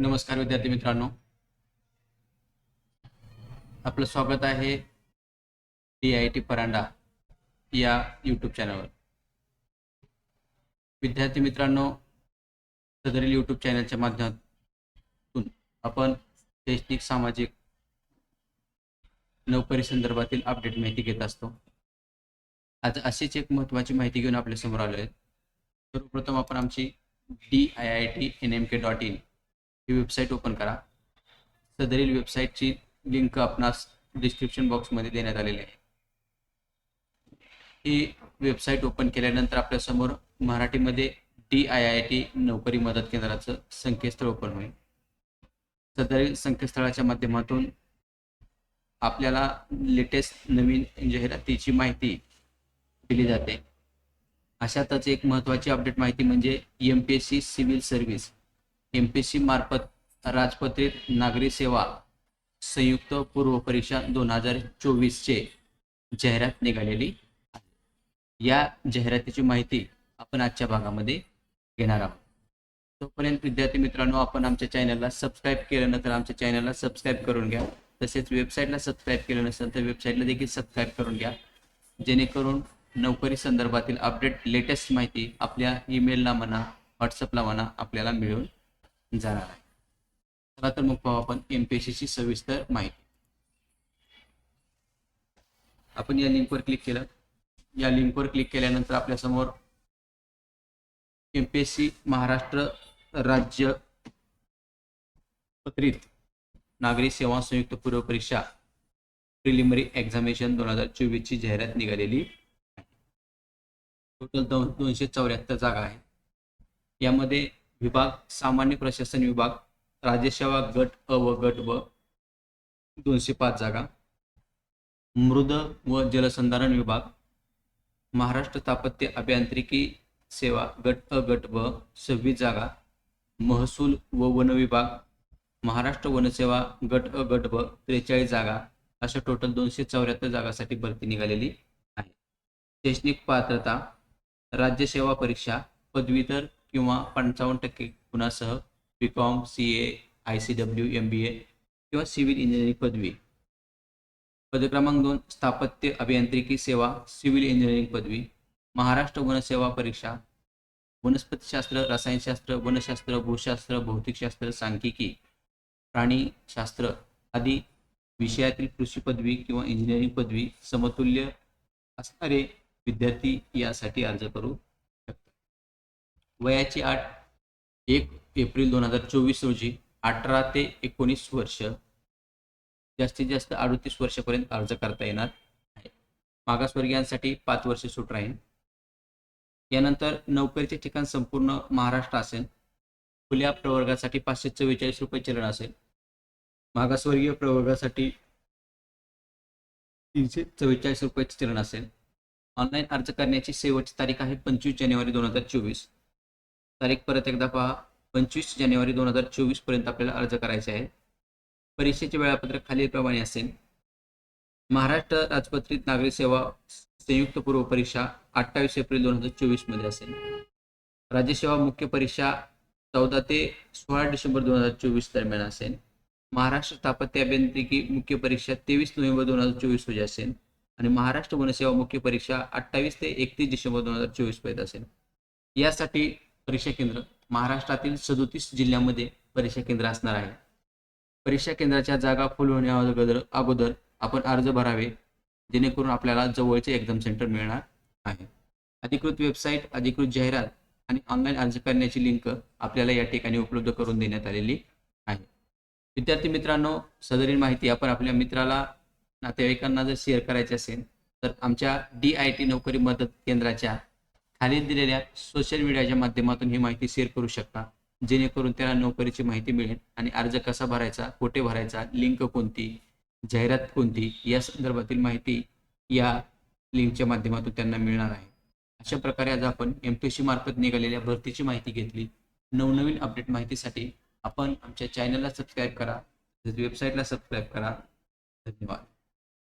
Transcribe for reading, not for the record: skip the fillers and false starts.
नमस्कार विद्यार्थी मित्रांनो, आपलं स्वागत आहे DIT परांडा या यूट्यूब चॅनलवर। विद्यार्थी मित्रांनो, सदरील यूट्यूब चॅनलच्या माध्यमातून आपण शैक्षणिक सामाजिक नोकरी संदर्भातील अपडेट माहिती घेत असतो। आज अशीच एक महत्त्वाची माहिती घेऊन आपल्या समोर आलो आहे। सर्वप्रथम आपण आमची diitnmk.in ही वेबसाईट ओपन करा। सदरील वेबसाईटची लिंक आपणास डिस्क्रिप्शन बॉक्समध्ये देण्यात आलेली आहे। ही वेबसाईट ओपन केल्यानंतर आपल्या समोर मराठीमध्ये DIIT नोकरी मदत केंद्राचं संकेतस्थळ ओपन होईल। सदरील संकेतस्थळाच्या माध्यमातून आपल्याला लेटेस्ट नवीन जाहिरातीची माहिती दिली जाते। अशातच एक महत्त्वाची अपडेट माहिती म्हणजे MPSC सिव्हिल सर्व्हिस MPSC मार्फत राजपत्रित नागरी सेवा संयुक्त पूर्व परीक्षा 2024 चे जाहिरात निघालेली आहे। या जाहिरातीची माहिती आपण आजच्या भागामध्ये घेणार आहोत। तोपर्यंत विद्यार्थी मित्रांनो, आपण आमच्या चॅनलला सबस्क्राइब केलं नसेल तर आमच्या चॅनलला सबस्क्राइब करून घ्या। तसेच वेबसाईटला सबस्क्राइब केलं नसेल तर वेबसाईटला देखील सबस्क्राइब करून घ्या, जेणेकरून नोकरी संदर्भातील अपडेट लेटेस्ट माहिती आपल्या ईमेलला म्हणा व्हॉट्सअपला म्हणा आपल्याला मिळून जाणार आहे। चला तर मग पाहू आपण MPSC ची सविस्तर माहिती। आपण या लिंकवर क्लिक केलं। या लिंकवर क्लिक केल्यानंतर आपल्या समोर MPSC महाराष्ट्र राज्य पत्रित नागरी सेवा संयुक्त पूर्व परीक्षा प्रिलिमिनरी एक्झामिनेशन 2024 ची जाहिरात निघालेली आहे। टोटल 274 जागा आहेत। यामध्ये विभाग सामान्य प्रशासन विभाग, राज्यसेवा गट अ व गट ब 205 जागा, मृद व जलसंधारण विभाग, महाराष्ट्र स्थापत्य अभियांत्रिकी सेवा गट अ गट ब 26 जागा, महसूल व वन विभाग, महाराष्ट्र वनसेवा गट अ गट ब 43 जागा, अशा टोटल 274 जागासाठी भरती निघालेली आहे। शैक्षणिक पात्रता राज्यसेवा परीक्षा पदवीधर किंवा 55% गुणासह BCom CA ICW MBA किंवा सिव्हिल इंजिनिअरिंग पदवी। पद क्रमांक 2 स्थापत्य अभियांत्रिकी सेवा सिव्हिल इंजिनिअरिंग पदवी। महाराष्ट्र वनसेवा परीक्षा वनस्पतीशास्त्र, रसायनशास्त्र, वनशास्त्र, भूशास्त्र, भौतिकशास्त्र, सांख्यिकी, प्राणीशास्त्र आदी विषयातील कृषी पदवी किंवा इंजिनिअरिंग पदवी समतुल्य असणारे विद्यार्थी यासाठी अर्ज करू शकतात। वयाची अट 1 एप्रिल 2024 रोजी 18 ते 19 वर्ष, जास्तीत जास्त 38 वर्षापर्यंत अर्ज करता येणार आहे। मागासवर्गीयांसाठी 5 वर्ष सूट राहील। यानंतर नोकरीचे ठिकाण संपूर्ण महाराष्ट्र असेल। खुल्या प्रवर्गासाठी 544 रुपये चलन असेल। मागासवर्गीय प्रवर्गासाठी 344 रुपये चलन असेल। ऑनलाईन अर्ज करण्याची शेवटची तारीख आहे 25 जानेवारी 2024। तारीख परत एकदा पहा, 25 जानेवारी 2024 पर्यंत आपल्याला अर्ज करायचे आहे। परीक्षेचे वेळापत्रक खालीलप्रमाणे असेल। महाराष्ट्र राजपत्रित नागरी सेवा संयुक्त पूर्व परीक्षा 28 एप्रिल 2024 मध्ये असेल। राज्यसेवा मुख्य परीक्षा 14 ते 16 डिसेंबर 2024 दरम्यान असेल। महाराष्ट्र स्थापत्य अभियांत्रिकी मुख्य परीक्षा 23 नोव्हेंबर 2024 रोजी असेल आणि महाराष्ट्र वनसेवा मुख्य परीक्षा 28 ते 31 डिसेंबर 2024 पर्यंत असेल। यासाठी परीक्षा केंद्र महाराष्ट्रातील 37 जिल्ह्यांमध्ये परीक्षा केंद्र असणार आहे। परीक्षा केंद्राच्या जागा फुल होण्याअगोदर आपण अर्ज भरावे, जेणेकरून आपल्याला जवळचे एक्झाम सेंटर मिळणार आहे। अधिकृत वेबसाईट, अधिकृत जाहिरात आणि ऑनलाईन अर्ज करण्याची लिंक आपल्याला या ठिकाणी उपलब्ध करून देण्यात आलेली आहे। विद्यार्थी मित्रांनो, सदरील माहिती आपण आपल्या मित्राला नातेवाईकांना जर शेअर करायची असेल तर आमच्या DIT नोकरी मदत केंद्राच्या खाली दिलेल्या सोशल मीडियाच्या माध्यमातून ही माहिती शेअर करू शकता, जेणेकरून त्याला नोकरीची माहिती मिळेल आणि अर्ज कसा भरायचा, कुठे भरायचा, लिंक कोणती, जाहिरात कोणती या संदर्भातील माहिती या लिंकच्या माध्यमातून त्यांना मिळणार आहे। अशा प्रकारे आज आपण MPSC मार्फत निघालेल्या भरतीची माहिती घेतली। नवनवीन अपडेट माहितीसाठी आपण आमच्या चॅनलला सबस्क्राइब करा, वेबसाईटला सबस्क्राइब करा। धन्यवाद।